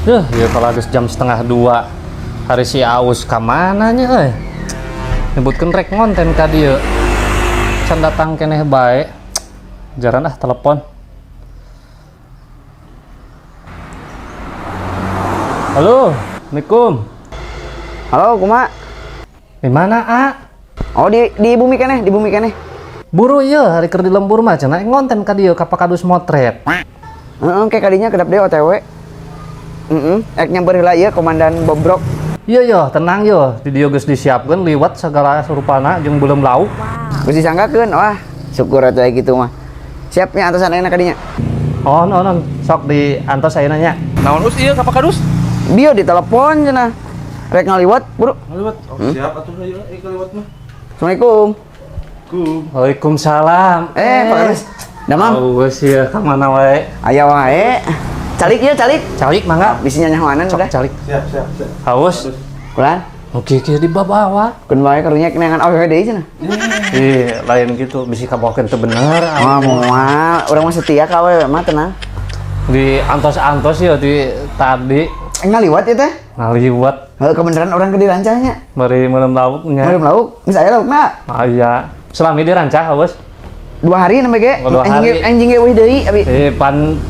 Ya kalau geus jam 1:30 hari si Aus ka mananya euy. Nyebutkeun rek ngonten ka dieu. Can datang keneh bae. Jaran telepon. Halo, Assalamualaikum. Halo, kumaha? Di mana, A? Oh, di bumi keneh, di bumi keneh. Buru ieu hari keur di lembur mah cenah ngonten ka dieu ka Pakadus motret. Heeh, ke kadinya kedap deui OTW. Ek nyamper heula ieu Komandan Bobrok. Iya, tenang yo. Di dieu geus disiapkeun liwat segala surupana jeung belum lauk. Geus disanggakeun. Wah, syukur atuh kitu mah. Siap nya antosan ayeuna kadinya. Oh, non. Sok diantos ayeuna nya. Naon us ieu ka Pakadus? Dia ditelepon cenah. Rek ngaliwat, Bro. Ngaliwat. Oh, siap atuh ieu ngaliwat mah. Assalamualaikum. Waalaikumsalam. Pak Kadus. Damang. Awas ya, ka mana wae? Aya wae. Calik ieu, calik. Calik mangga. Bisinya nyahoanan Sok udah. calik. Siap. Haus. Kulan. Oke di bawa. Kun wae karunya kenangan awewe deui cenah. Lain gitu bisi kabokeun teu bener. Moal, urang mah setia ka awewe mah tenang. Di antos-antos ya di tadi Ngaliwat ieu teh. ngaliwat Heuh kebeneran urang ke dirancahnya. bari meulem lauknya. Belum lauk, geus aya laukna. Aya. Selami dirancah haus. 2 hari nembe ge. Oh, 2 hari. Anjing ge weuh deui abi.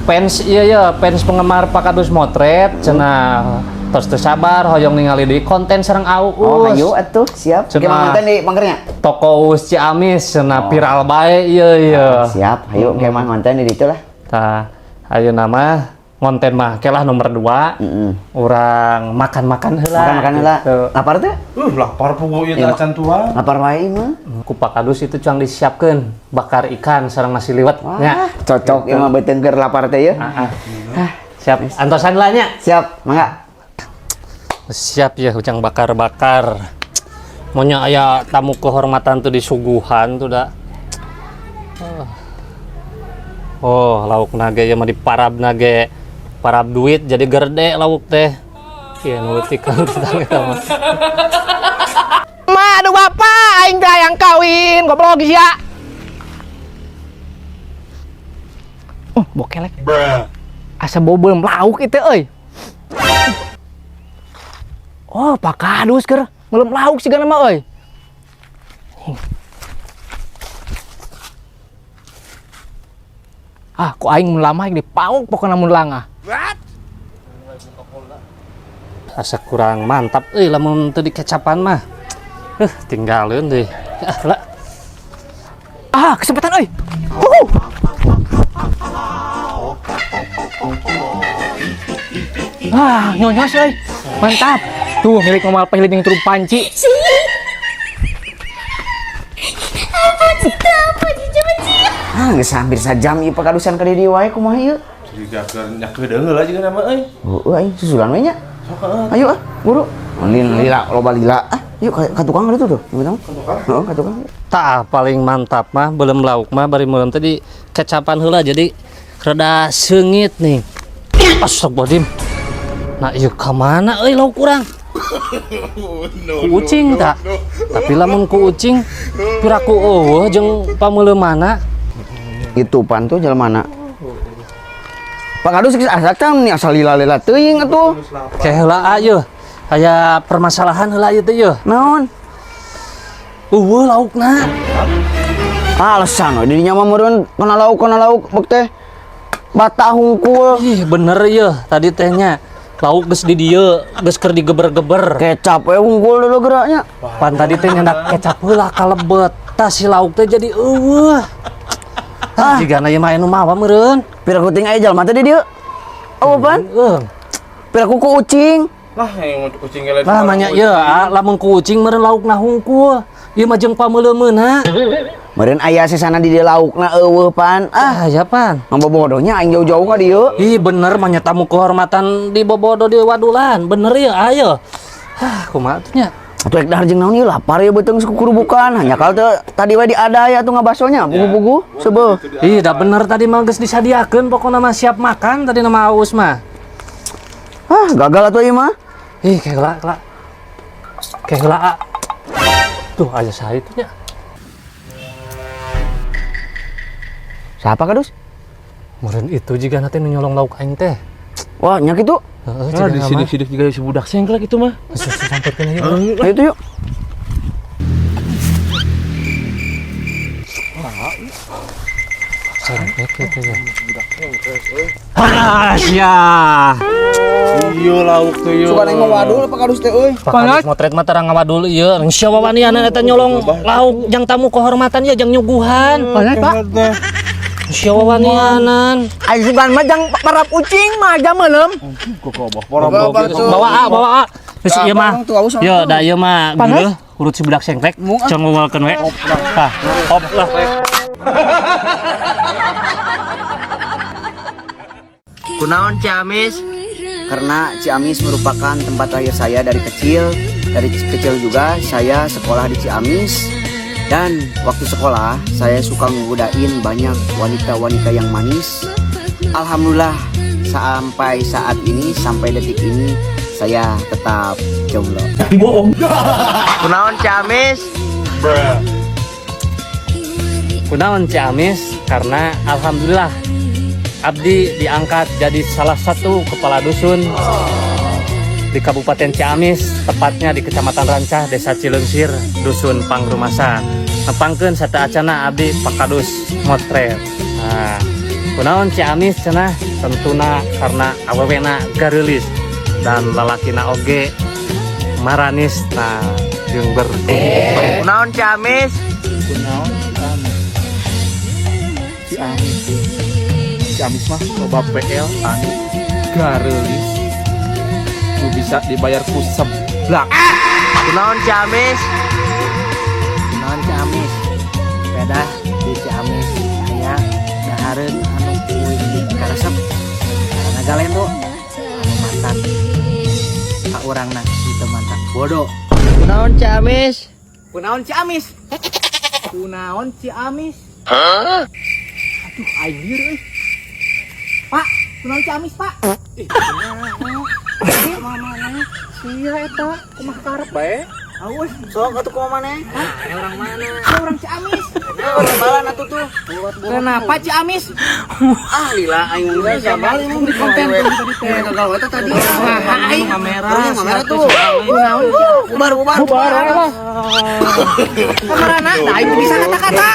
Fans iya fans penggemar Pakadus motret cenah tos teu sabar hoyong ningali deui konten sareng Aus. Oh, ayo atuh, siap. Cenah. Kita mantan di Mangkernya. Toko Us Ciamis cenah viral bae iya. Siap, ayo kemah mantan di ditu lah. Tah ayeuna mah ngonten mah kelah nomor 2. Urang makan-makan heula. Makan-makan heula. Lapar teh? Lapar pugu ieu teh acan tua. Lapar wae mah. Ku Pakadus itu cuang disiapkeun bakar ikan sareng nasi liwet nya. Cocok ieu mah beuteung keur lapar teh ya. Siap antosan lah nya. Siap, mangga. Siap ya ucang bakar-bakar. Monya aya tamu kehormatan tuh disuguhan tuh da. Oh, lauk nage ya mah diparab nage. Parab duit jadi gerde lauk teh. Ieu nu leutik kan kita mah. Ma, aduh bapak, aing teh yang kawin, goblok geus ya. Bokelek. Asa bau belum lauk itu euy. Oh, Pak Kadus keur belum lauk sigana mah euy. Ku aing mun lama dipauk pokona mun langah. Asa kurang mantap lamun teu dikecapan mah. Tinggalin deh. Kesempatan euy. Nyonyos euy. Mantap. Tuh milik Mamal Pahilin yang turun panci. Geus hampir sajam ieu pakadusan ka di dieu wae kumaha ieu? Jadi gagal nyakeun deungeul aja kan nama euy. Heuh aing susulan we nya. Sok heeh. Ayo buru. Lila, loba lila. Yuk ka tukang itu tuh. Heeh, ka tukang. Tah paling mantap mah belum lauk mah bari meulem tadi kecapan heula jadi rada seungit nih. Astagfirullahaladzim. Nah ieu ka mana euy lauk urang? Ku ucing tak? Tapi lamun ku ucing piraku eueuh jeung pameuleumana. Itu pan tuh jelmana. Pak Kadus geus asak tah nih asal lila-lila teuing atuh. Ke heula ayeuna. Aya permasalahan heula ieu teh yeuh. Naon? Eueuh laukna. Alasan we didinya mah meureun kana lauk bek teh bata hungkul. Ih bener yeuh tadi tehnya. Lauk geus di dieu, geus keur digeber-geber. Kecap we hungkul dulu geraknya. Pan tadi teh nyendak kecap heula kalebet. Tah si lauk teh jadi eueuh. Jigana ieu mah anu mawa meureun. Piraku ting aya jalma teh di dieu. Oh pan? Piraku ku ucing. Lah yang kucing gele. Lah manya ieu lamun ku ucing meureun laukna hungkul. Ieu mah jeung pameuleumena. Meureun aya sesana di dieu laukna eueuh pan. Ya pan. Ngombobodohnya aing jauh-jauh ka dieu. Ih bener mah nya tamu kehormatan di Bobodo di Wadulan. Bener ya ayo. Kumaha tuh nya? Atuh ek dahar jeung naon ieu lapar ieu beuteung kurubukan. Hanya kal teh tadi we diada aya tuh ngabasonya bugu-bugu sebeuh. Ih da bener tadi mah geus disadiakeun pokona mah siap makan tadi nama Aus mah. Gagal atuh ieu mah. Ih kayak heula. Tuh aya saha itu nya. Siapa Kadus? Meureun itu jiga nanti nu nyolong lauk aing teh. Wah, nyak itu. Nah, di sidik-sidik juga si budak sengklek itu mah. Ayo itu yuk. Ya. Iya lauk tuh yo. Suka neng wadul Pak Kadus teh euy. Pak Kadus motret mah terang ngawadul ieu. Insya wawanianan eta nyolong lauk jang tamu kehormatan ya jang nyuguhan. Pak. Insya wawanianan. Aing sugan mah jang parap ucing mah aja meulem. Bawa. Terus ieu mah. Yo da ieu mah geuleuh urut si budak sengklek. Cong ngawalkeun we. Tah, hop lah. Kunaon Ciamis? Karena Ciamis merupakan tempat lahir saya dari kecil. Dari kecil juga saya sekolah di Ciamis. Dan waktu sekolah saya suka ngegodain banyak wanita-wanita yang manis. Alhamdulillah sampai saat ini, sampai detik ini saya tetap jomblo. Bohong. Kunaon Ciamis? Kunaon Ciamis karena alhamdulillah abdi diangkat jadi salah satu kepala dusun di Kabupaten Ciamis, tepatnya di Kecamatan Rancah, Desa Cileungsir, Dusun Pangrumasa. Nepangkeun sata acana abdi Pak Kadus motret. Nah, kunaon Ciamis cenah tentuna karena awewena gareulis dan lalakina oge maranis nah jeung Kunaon Ciamis? Ciamis mah loba PL anu gareulis. Nu bisa dibayar ku seblak. Kunaon Ciamis? Naon Ciamis? Sepeda di Ciamis aya dahareun anu kuing di karesep. Karena galendo anu mantan. Ka urangna itu mantan bodoh. Kunaon Ciamis? Kunaon Ciamis? Kunaon Ciamis? Hah? Aduh, aing lieur euy. Pak, kunaon Ciamis, Pak? Mana? Sia eta, kumaha karep bae? Awas, sok atuh kumaha maneh? Hah? Orang mana? Orang Ciamis. Orang balan atuh tuh. Kenapa Ciamis? Ah, lila aing geus sabali mau di konten tadi teh. Gagal eta tadi. Aing kamera tuh. Kunaon? Bubar. Kamerana, da aing bisa kata-kata.